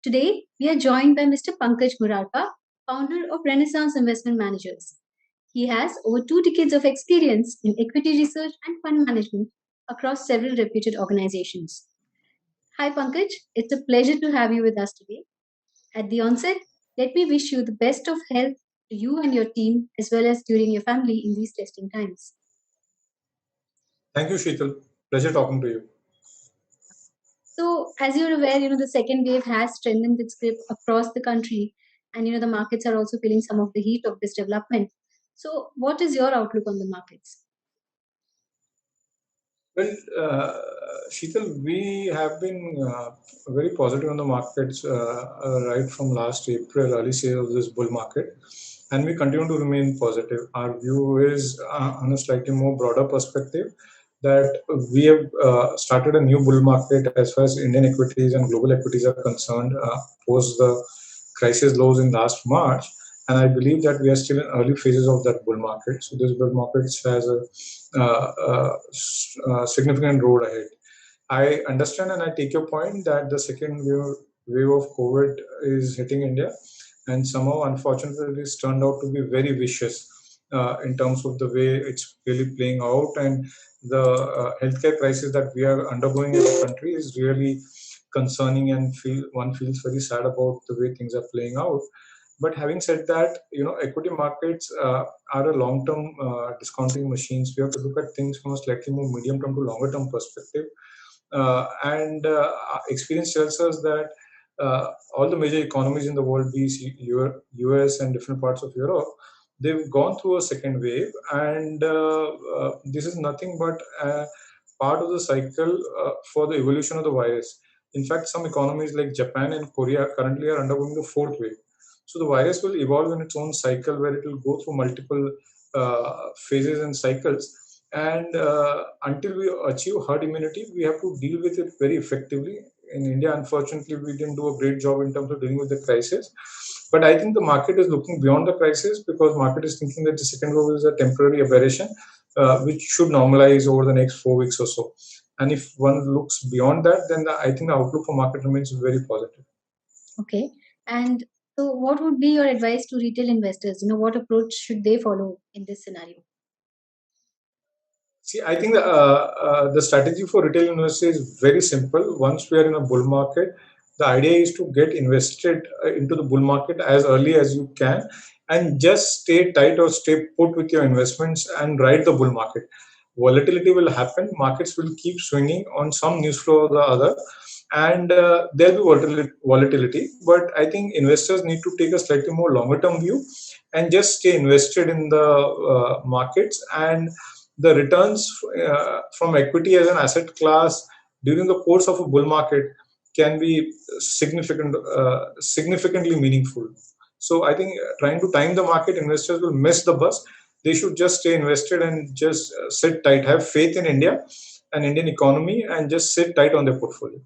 Today, we are joined by Mr. Pankaj Murarka, founder of Renaissance Investment Managers. He has over 2 decades of experience in equity research and fund management across several reputed organizations. Hi, Pankaj. It's a pleasure to have you with us today. At the onset, let me wish you the best of health to you and your team, as well as during your family in these testing times. Thank you, Sheetal. Pleasure talking to you. So, as you're aware, the second wave has strengthened its grip across the country, and the markets are also feeling some of the heat of this development. So, what is your outlook on the markets? Well, Sheetal, we have been very positive on the markets right from last April, early stage of this bull market, and we continue to remain positive. Our view is on a slightly more broader perspective that we have started a new bull market as far as Indian equities and global equities are concerned post the crisis lows in last March. And I believe that we are still in early phases of that bull market. So this bull market has a significant road ahead. I understand and I take your point that the second wave of COVID is hitting India, and somehow, unfortunately, it's turned out to be very vicious in terms of the way it's really playing out, and the healthcare crisis that we are undergoing as a country is really concerning, and one feels very sad about the way things are playing out. But having said that, equity markets are a long-term discounting machines. We have to look at things from a slightly more medium-term to longer-term perspective. And experience tells us that all the major economies in the world, be it US and different parts of Europe, they've gone through a second wave, and this is nothing but part of the cycle for the evolution of the virus. In fact, some economies like Japan and Korea currently are undergoing the fourth wave. So the virus will evolve in its own cycle where it will go through multiple phases and cycles. And until we achieve herd immunity, we have to deal with it very effectively. In India, unfortunately, we didn't do a great job in terms of dealing with the crisis. But I think the market is looking beyond the crisis because market is thinking that the second wave is a temporary aberration, which should normalize over the next 4 weeks or so. And if one looks beyond that, then I think the outlook for market remains very positive. Okay. And so, what would be your advice to retail investors? What approach should they follow in this scenario? See, I think the strategy for retail investors is very simple. Once we are in a bull market, the idea is to get invested into the bull market as early as you can and just stay tight or stay put with your investments and ride the bull market. Volatility will happen, markets will keep swinging on some news flow or the other, and there'll be volatility. But I think investors need to take a slightly more longer term view and just stay invested in the markets, and the returns from equity as an asset class during the course of a bull market can be significantly meaningful. So I think trying to time the market, investors will miss the bus. They should just stay invested and just sit tight, have faith in India and Indian economy, and just sit tight on their portfolio.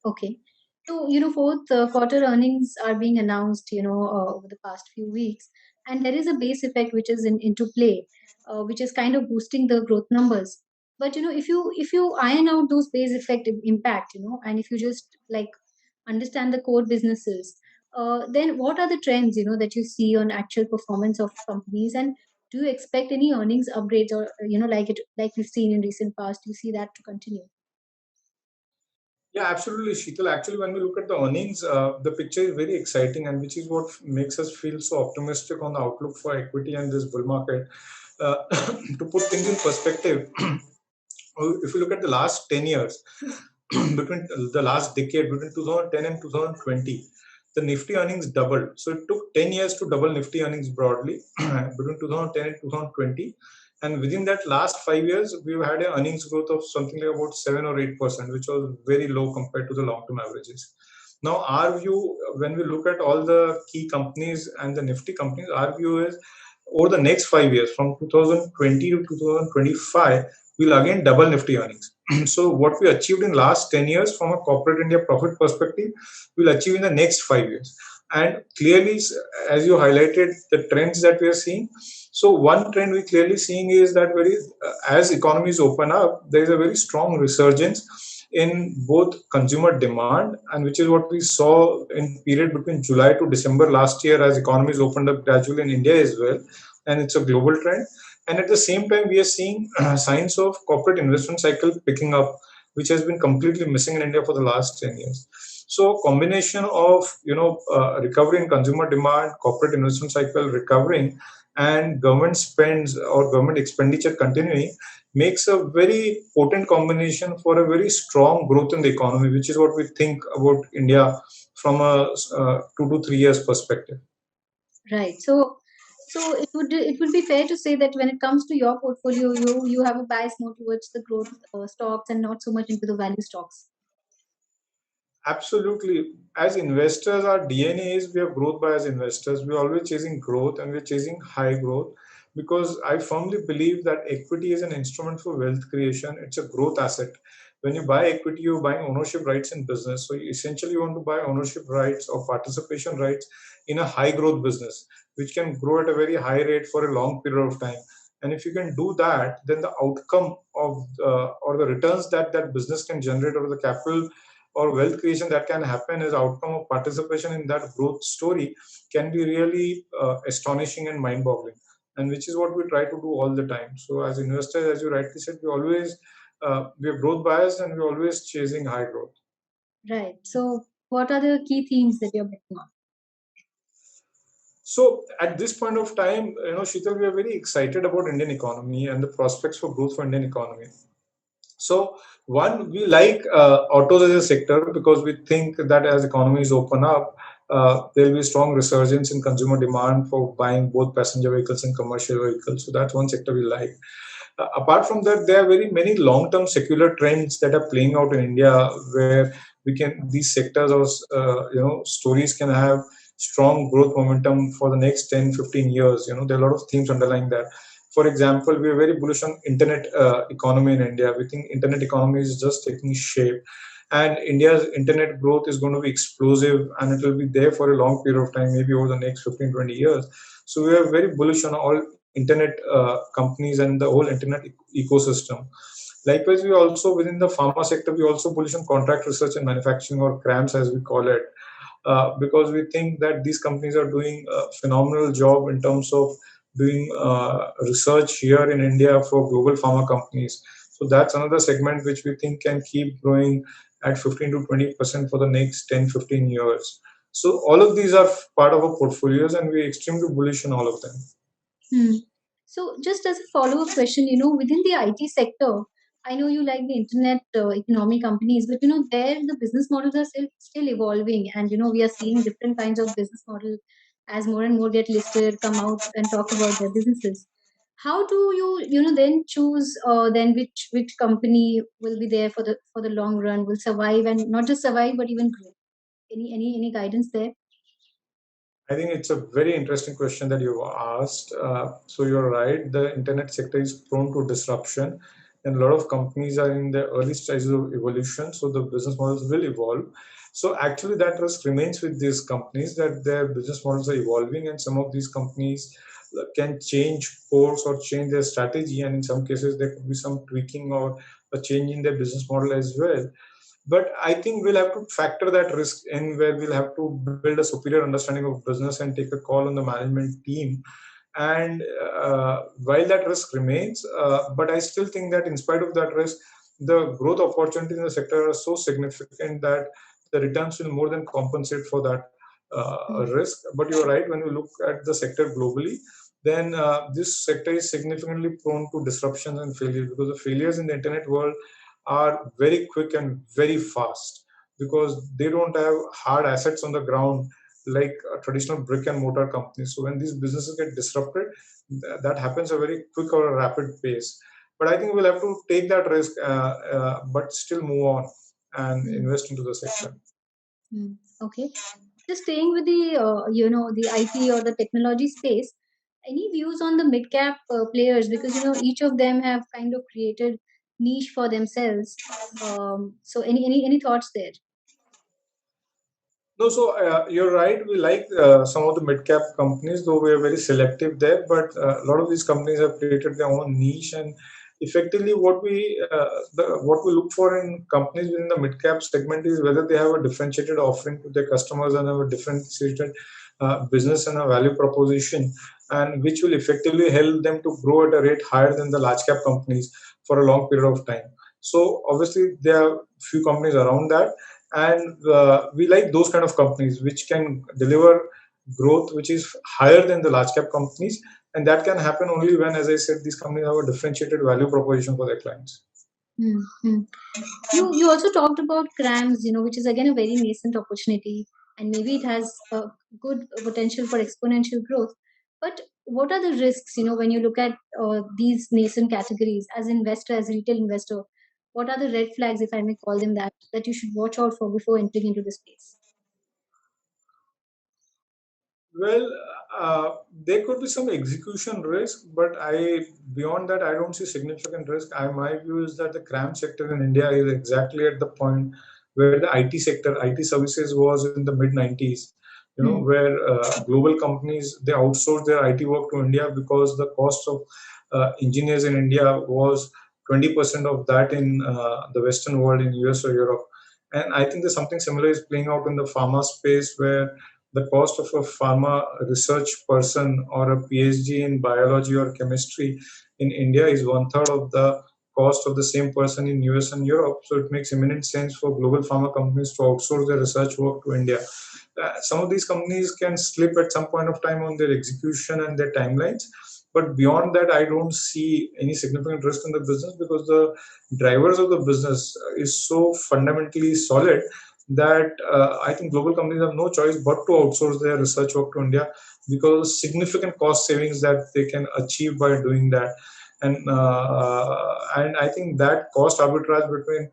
Okay. So, fourth quarter earnings are being announced, over the past few weeks, and there is a base effect which is into play, which is kind of boosting the growth numbers. But if you iron out those base effect impact, and if you just like understand the core businesses, then what are the trends, that you see on actual performance of companies, and do you expect any earnings upgrades, or like we've seen in recent past? Do you see that to continue? Yeah, absolutely, Sheetal. Actually, when we look at the earnings, the picture is very exciting, and which is what makes us feel so optimistic on the outlook for equity and this bull market. To put things in perspective, if you look at the last 10 years, between the last decade, between 2010 and 2020, the Nifty earnings doubled. So it took 10 years to double Nifty earnings broadly between 2010 and 2020. And within that last 5 years, we've had an earnings growth of something like about 7 or 8%, which was very low compared to the long-term averages. Now, our view, when we look at all the key companies and the Nifty companies, our view is over the next 5 years, from 2020 to 2025, we'll again double Nifty earnings. So what we achieved in last 10 years from a corporate India profit perspective, we'll achieve in the next 5 years. And clearly, as you highlighted, the trends that we are seeing. So one trend we clearly seeing is that very as economies open up, there is a very strong resurgence in both consumer demand, and which is what we saw in period between July to December last year as economies opened up gradually in India as well, and it's a global trend. And at the same time, we are seeing signs of corporate investment cycle picking up, which has been completely missing in India for the last 10 years. So combination of recovery in consumer demand, corporate investment cycle recovering, and government spends or government expenditure continuing makes a very potent combination for a very strong growth in the economy, which is what we think about India from a 2 to 3 years perspective. Right. So it would be fair to say that when it comes to your portfolio, you have a bias more towards the growth stocks and not so much into the value stocks. Absolutely. As investors, our DNA is we are growth bias investors. We're always chasing growth and we're chasing high growth because I firmly believe that equity is an instrument for wealth creation. It's a growth asset. When you buy equity, you're buying ownership rights in business. So you essentially want to buy ownership rights or participation rights in a high growth business, which can grow at a very high rate for a long period of time. And if you can do that, then the outcome of or the returns that that business can generate or the capital or wealth creation that can happen as outcome of participation in that growth story can be really astonishing and mind-boggling, and which is what we try to do all the time. So as investors, as you rightly said, we are growth biased and we're always chasing high growth. Right. So what are the key themes that you're betting on? So at this point of time, Sheetal, we are very excited about Indian economy and the prospects for growth for Indian economy. So one, we like autos as a sector because we think that as economies open up, there will be strong resurgence in consumer demand for buying both passenger vehicles and commercial vehicles. So that's one sector we like. Apart from that, there are very many long-term secular trends that are playing out in India, where we can these sectors or stories can have strong growth momentum for the next 10, 15 years. There are a lot of themes underlying that. For example, we are very bullish on internet economy in India. We think internet economy is just taking shape, and India's internet growth is going to be explosive, and it will be there for a long period of time, maybe over the next 15, 20 years. So we are very bullish on all internet companies and the whole internet ecosystem. Likewise, we also within the pharma sector, we also bullish on contract research and manufacturing, or CRAMS as we call it, because we think that these companies are doing a phenomenal job in terms of doing research here in India for global pharma companies. So that's another segment which we think can keep growing at 15 to 20% for the next 10, 15 years. So all of these are part of our portfolios, and we're extremely bullish on all of them. Hmm. So, just as a follow-up question, within the IT sector, I know you like the internet economy companies, but there the business models are still evolving, and we are seeing different kinds of business model as more and more get listed, come out and talk about their businesses. How do you then choose then which company will be there for the long run, will survive and not just survive but even grow? Any guidance there? I think it's a very interesting question that you've asked. So you're right. The internet sector is prone to disruption, and a lot of companies are in the early stages of evolution. So the business models will evolve. So actually, that risk remains with these companies that their business models are evolving, and some of these companies can change course or change their strategy, and in some cases there could be some tweaking or a change in their business model as well. But I think we'll have to factor that risk in, where we'll have to build a superior understanding of business and take a call on the management team. And while that risk remains, but I still think that in spite of that risk, the growth opportunities in the sector are so significant that the returns will more than compensate for that Hmm. risk. But you're right, when you look at the sector globally, then this sector is significantly prone to disruptions and failures, because the failures in the internet world are very quick and very fast, because they don't have hard assets on the ground like traditional brick and mortar companies. So when these businesses get disrupted, that happens a very quick or a rapid pace. But I think we'll have to take that risk, but still move on and Hmm. invest into the sector. Hmm. Okay. Just staying with the the IT or the technology space, any views on the mid cap players, because each of them have kind of created niche for themselves. So any thoughts there? No, so you're right. We like some of the mid-cap companies, though we are very selective there. But a lot of these companies have created their own niche, and effectively, what we look for in companies within the mid-cap segment is whether they have a differentiated offering to their customers and have a differentiated business and a value proposition, and which will effectively help them to grow at a rate higher than the large-cap companies for a long period of time. So obviously, there are few companies around that, and we like those kind of companies which can deliver growth which is higher than the large cap companies, and that can happen only when, as I said, these companies have a differentiated value proposition for their clients. Hmm. You also talked about CRAMS, which is again a very nascent opportunity, and maybe it has a good potential for exponential growth. But what are the risks, when you look at these nascent categories as investor, as retail investor? What are the red flags, if I may call them that, that you should watch out for before entering into the space? Well, there could be some execution risk, but I beyond that I don't see significant risk. My view is that the CRAM sector in India is exactly at the point where the IT sector, IT services was in the mid 90s. Hmm. Where global companies they outsourced their IT work to India because the cost of engineers in India was 20% of that in the Western world, in US or Europe. And I think that something similar is playing out in the pharma space where the cost of a pharma research person or a PhD in biology or chemistry in India is one third of the cost of the same person in US and Europe. So it makes eminent sense for global pharma companies to outsource their research work to India. Some of these companies can slip at some point of time on their execution and their timelines. But beyond that, I don't see any significant risk in the business because the drivers of the business is so fundamentally solid that I think global companies have no choice but to outsource their research work to India because significant cost savings that they can achieve by doing that, and I think that cost arbitrage between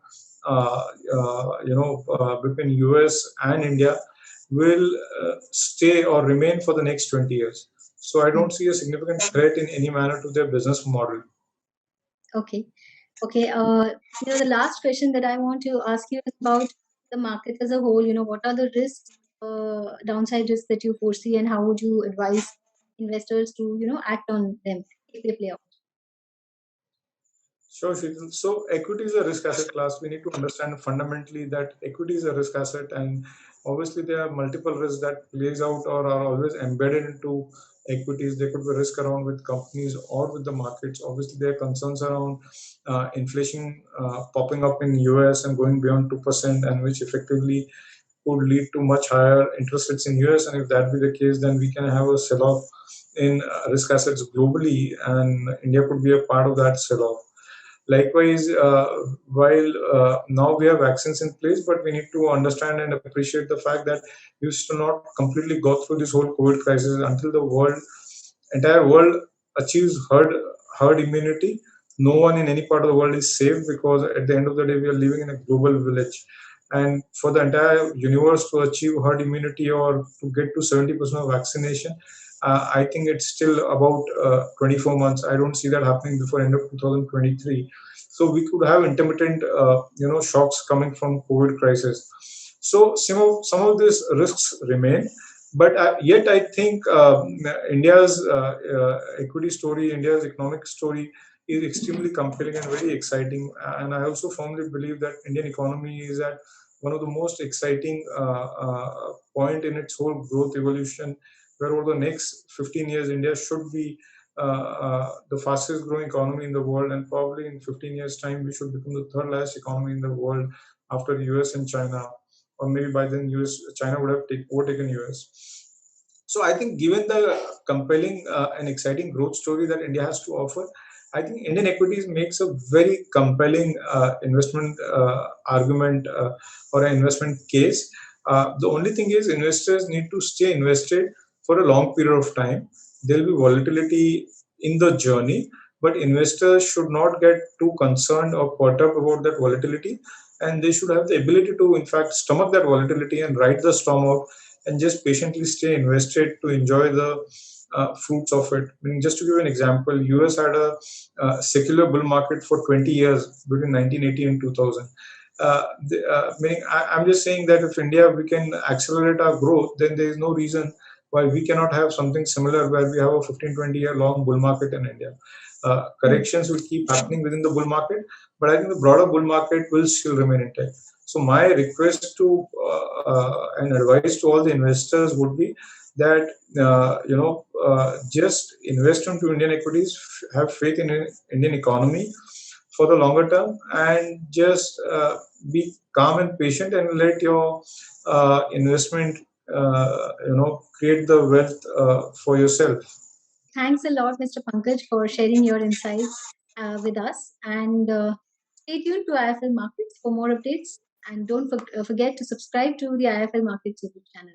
between US and India will stay or remain for the next 20 years. So I Hmm. don't see a significant threat in any manner to their business model. Okay. Okay. The last question that I want to ask you is about the market as a whole. What are the risks, downside risks that you foresee, and how would you advise investors to, act on them if they play out? Sure, Sheetal. So equity is a risk asset class. We need to understand fundamentally that equity is a risk asset, and obviously there are multiple risks that plays out or are always embedded into equities. There could be risk around with companies or with the markets. Obviously, there are concerns around inflation popping up in US and going beyond 2%, and which effectively could lead to much higher interest rates in US. And if that be the case, then we can have a sell-off in risk assets globally, and India could be a part of that sell-off. Likewise, while now we have vaccines in place, but we need to understand and appreciate the fact that we still not completely go through this whole COVID crisis until the entire world achieves herd immunity. No one in any part of the world is safe because at the end of the day, we are living in a global village. And for the entire universe to achieve herd immunity or to get to 70% of vaccination, I think it's still about 24 months. I don't see that happening before end of 2023. So we could have intermittent, shocks coming from COVID crisis. So some of these risks remain, but yet I think India's equity story, India's economic story is extremely compelling and very exciting. And I also firmly believe that Indian economy is at one of the most exciting point in its whole growth evolution, where over the next 15 years, India should be the fastest growing economy in the world, and probably in 15 years' time, we should become the third largest economy in the world after the US and China, or maybe by then China would have overtaken US. So I think, given the compelling and exciting growth story that India has to offer, I think Indian equities makes a very compelling investment argument or an investment case. The only thing is, investors need to stay invested for a long period of time. There will be volatility in the journey, but investors should not get too concerned or caught up about that volatility, and they should have the ability to, in fact, stomach that volatility and ride the storm out and just patiently stay invested to enjoy the fruits of it. I mean, just to give you an example, US had a secular bull market for 20 years between 1980 and 2000. Meaning, I'm just saying that if India we can accelerate our growth, then there is no reason why we cannot have something similar where we have a 15-20 year long bull market in India. Hmm. Corrections will keep happening within the bull market, but I think the broader bull market will still remain intact. So my request to and advice to all the investors would be that just invest into Indian equities, have faith in Indian economy for the longer term, and just be calm and patient and let your investment create the wealth for yourself. Thanks a lot, Mr. Pankaj, for sharing your insights with us. And stay tuned to IFL Markets for more updates. And don't forget to subscribe to the IFL Markets YouTube channel.